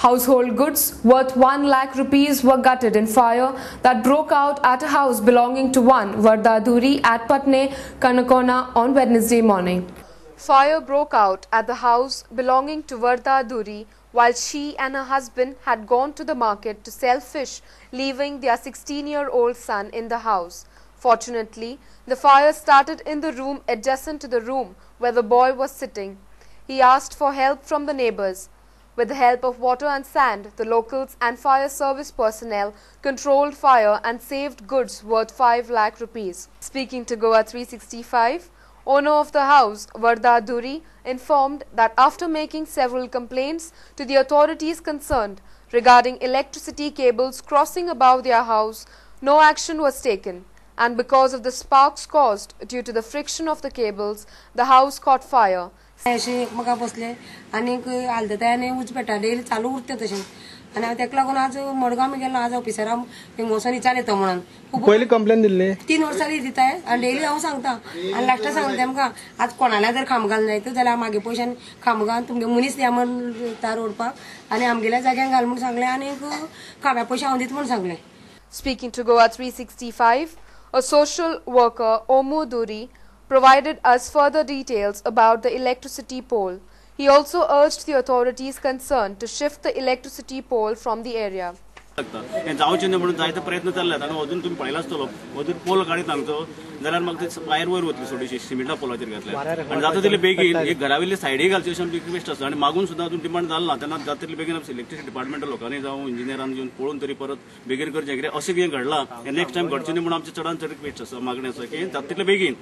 Household goods worth 1 lakh rupees were gutted in fire that broke out at a house belonging to one Varda Dhuri at Patne, Canacona on Wednesday morning. Fire broke out at the house belonging to Varda Dhuri while she and her husband had gone to the market to sell fish, leaving their 16-year-old son in the house. Fortunately, the fire started in the room adjacent to the room where the boy was sitting. He asked for help from the neighbors. With the help of water and sand, the locals and fire service personnel controlled fire and saved goods worth 5 lakh rupees. Speaking to Goa 365, owner of the house, Varda Dhuri, informed that after making several complaints to the authorities concerned regarding electricity cables crossing above their house, no action was taken. And because of the sparks caused due to the friction of the cables, the house caught fire. मका बसले आणि आलते उजपेटा daily चालू उरते तशें आणि ताका लागून आज मडगांव गेलो आज ऑफिसरा इमोशन विचार येता म्हणून पयली कंप्लेन दिल्ली 3 वर्सांनी दिताय आणि डेली हांव सांगता आणि लास्टा सांगता तेमकां आज कोणाला जर खामगाल जाय जाल्यार मागे पयशान खामगान तुमगे मनीस द्या म्हण तार ओडपाक आणि आमगेल्या जाग्यान घाल म्हण सांगले आणि खांब्या पयशे हांव दिता म्हण सांगले. Speaking to Goa 365, a social worker, Omu Dhuri, provided us further details about the electricity pole. He also urged the authorities concerned to shift the electricity pole from the area. जावचे न्ही म्हणून जायते प्रयत्न चालल्यात आनी अजून तुम्ही पळयला आसतलो अजून पोल काडीत हांगचो जाल्यार म्हाका ते वायर वयर वतली थोडीशी सिमेंटा पोलाचेर घातल्या आनी जाता तितले बेगीन एक घरावेली सायडीक घालची अशी आमची रिक्वेस्ट आसा आनी मागून सुद्दां अजून डिमांड जाल्ला तेन्ना जाता तितले बेगीन इलेक्ट्रिसिटी डिपार्टमेंटा लोकांनी जावं इंजिनियरांनी येवन पळोवन तरी परत बेगीन करचें कित्याक अशें कितें घडलां नेक्स्ट टायम घडचें न्ही म्हणून आमची चडांत चड रिक्वेस्ट आसा मागणी आसा की जाता तितले बेगीन